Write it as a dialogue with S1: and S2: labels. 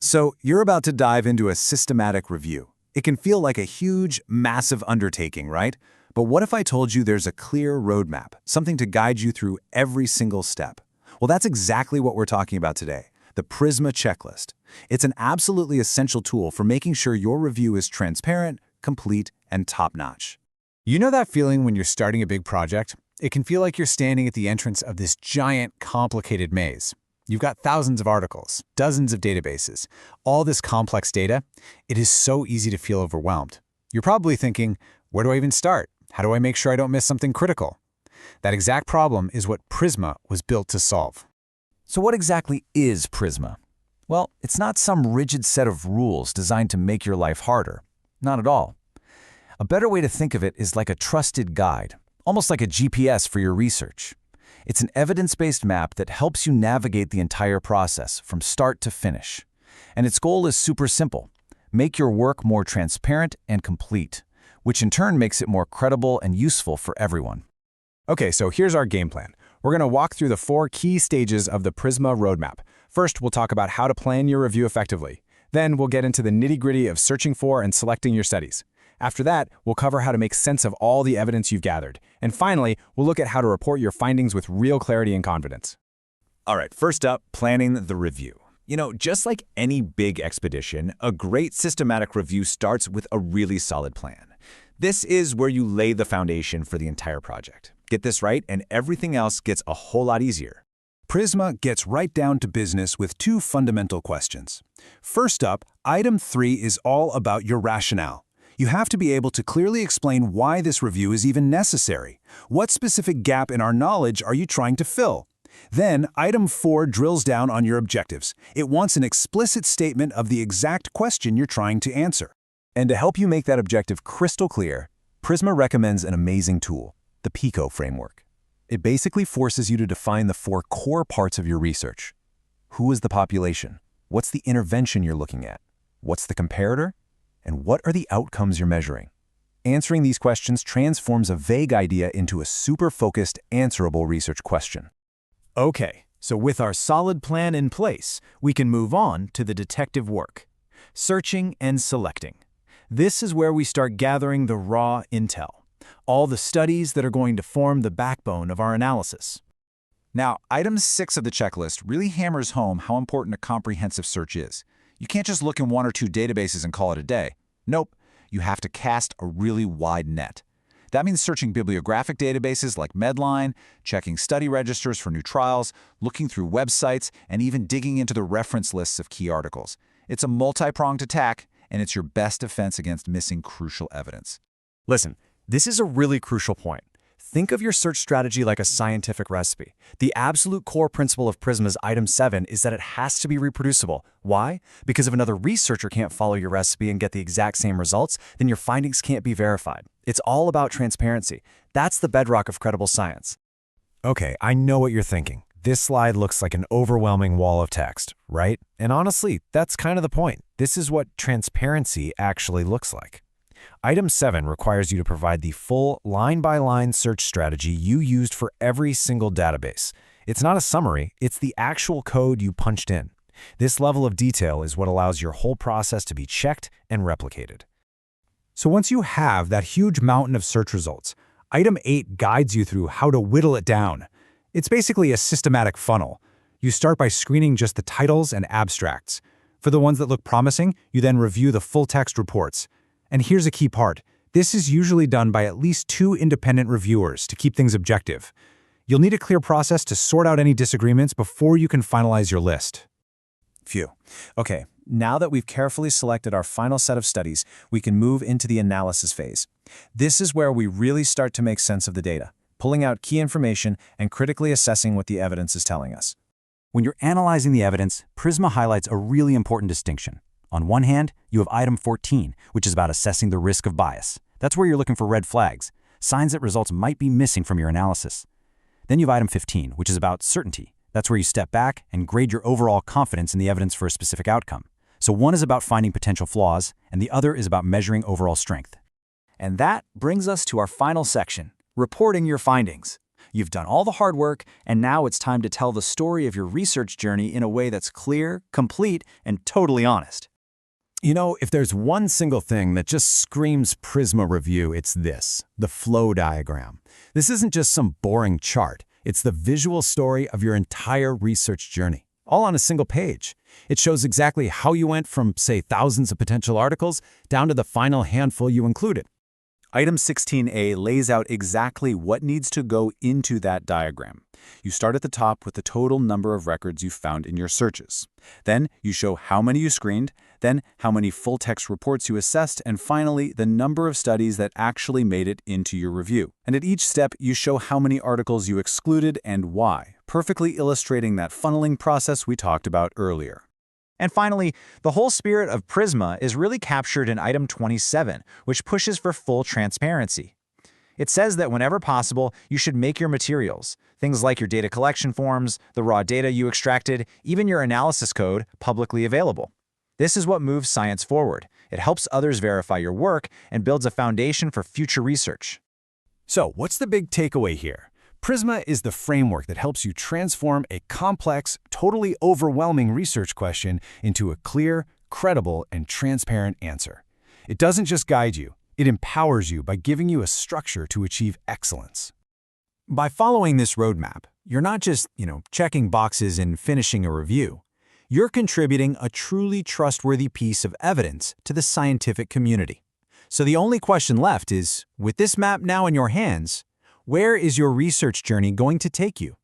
S1: So you're about to dive into a systematic review. It can feel like a huge, massive undertaking, right? But what if I told you there's a clear roadmap, something to guide you through every single step? Well, that's exactly what we're talking about today, the PRISMA checklist. It's an absolutely essential tool for making sure your review is transparent, complete, and top-notch.
S2: You know that feeling when you're starting a big project? It can feel like you're standing at the entrance of this giant, complicated maze. You've got thousands of articles, dozens of databases, all this complex data. It is so easy to feel overwhelmed. You're probably thinking, where do I even start? How do I make sure I don't miss something critical? That exact problem is what PRISMA was built to solve.
S1: So what exactly is PRISMA? Well, it's not some rigid set of rules designed to make your life harder. Not at all. A better way to think of it is like a trusted guide, almost like a GPS for your research. It's an evidence-based map that helps you navigate the entire process from start to finish. And its goal is super simple: make your work more transparent and complete, which in turn makes it more credible and useful for everyone.
S2: Okay, so here's our game plan. We're going to walk through the 4 key stages of the PRISMA roadmap. First, we'll talk about how to plan your review effectively. Then we'll get into the nitty-gritty of searching for and selecting your studies. After that, we'll cover how to make sense of all the evidence you've gathered. And finally, we'll look at how to report your findings with real clarity and confidence.
S1: All right, first up, planning the review. You know, just like any big expedition, a great systematic review starts with a really solid plan. This is where you lay the foundation for the entire project. Get this right, and everything else gets a whole lot easier. PRISMA gets right down to business with 2 fundamental questions. First up, item 3 is all about your rationale. You have to be able to clearly explain why this review is even necessary. What specific gap in our knowledge are you trying to fill? Then, item 4 drills down on your objectives. It wants an explicit statement of the exact question you're trying to answer. And to help you make that objective crystal clear, PRISMA recommends an amazing tool, the PICO framework. It basically forces you to define the 4 core parts of your research. Who is the population? What's the intervention you're looking at? What's the comparator? And what are the outcomes you're measuring? Answering these questions transforms a vague idea into a super-focused, answerable research question.
S3: Okay, so with our solid plan in place, we can move on to the detective work, searching and selecting. This is where we start gathering the raw intel, all the studies that are going to form the backbone of our analysis.
S1: Now, item 6 of the checklist really hammers home how important a comprehensive search is. You can't just look in 1 or 2 databases and call it a day. Nope, you have to cast a really wide net. That means searching bibliographic databases like Medline, checking study registers for new trials, looking through websites, and even digging into the reference lists of key articles. It's a multi-pronged attack, and it's your best defense against missing crucial evidence.
S3: Listen, this is a really crucial point. Think of your search strategy like a scientific recipe. The absolute core principle of PRISMA's item 7 is that it has to be reproducible. Why? Because if another researcher can't follow your recipe and get the exact same results, then your findings can't be verified. It's all about transparency. That's the bedrock of credible science.
S2: Okay, I know what you're thinking. This slide looks like an overwhelming wall of text, right? And honestly, that's kind of the point. This is what transparency actually looks like. Item 7 requires you to provide the full line-by-line search strategy you used for every single database. It's not a summary, it's the actual code you punched in. This level of detail is what allows your whole process to be checked and replicated. So once you have that huge mountain of search results, item 8 guides you through how to whittle it down. It's basically a systematic funnel. You start by screening just the titles and abstracts. For the ones that look promising, you then review the full-text reports. And here's a key part. This is usually done by at least 2 independent reviewers to keep things objective. You'll need a clear process to sort out any disagreements before you can finalize your list.
S3: Phew. Okay, now that we've carefully selected our final set of studies, we can move into the analysis phase. This is where we really start to make sense of the data, pulling out key information and critically assessing what the evidence is telling us.
S4: When you're analyzing the evidence, PRISMA highlights a really important distinction. On one hand, you have item 14, which is about assessing the risk of bias. That's where you're looking for red flags, signs that results might be missing from your analysis. Then you have item 15, which is about certainty. That's where you step back and grade your overall confidence in the evidence for a specific outcome. So one is about finding potential flaws, and the other is about measuring overall strength.
S3: And that brings us to our final section, reporting your findings. You've done all the hard work, and now it's time to tell the story of your research journey in a way that's clear, complete, and totally honest.
S2: You know, if there's one single thing that just screams PRISMA review, it's this, the flow diagram. This isn't just some boring chart. It's the visual story of your entire research journey, all on a single page. It shows exactly how you went from, say, thousands of potential articles down to the final handful you included.
S3: Item 16A lays out exactly what needs to go into that diagram. You start at the top with the total number of records you found in your searches. Then you show how many you screened, then how many full-text reports you assessed, and finally, the number of studies that actually made it into your review. And at each step, you show how many articles you excluded and why, perfectly illustrating that funneling process we talked about earlier.
S4: And finally, the whole spirit of PRISMA is really captured in item 27, which pushes for full transparency. It says that whenever possible, you should make your materials, things like your data collection forms, the raw data you extracted, even your analysis code, publicly available. This is what moves science forward. It helps others verify your work and builds a foundation for future research.
S2: So, what's the big takeaway here? PRISMA is the framework that helps you transform a complex, totally overwhelming research question into a clear, credible, and transparent answer. It doesn't just guide you, it empowers you by giving you a structure to achieve excellence.
S4: By following this roadmap, you're not just, checking boxes and finishing a review. You're contributing a truly trustworthy piece of evidence to the scientific community. So the only question left is, with this map now in your hands, where is your research journey going to take you?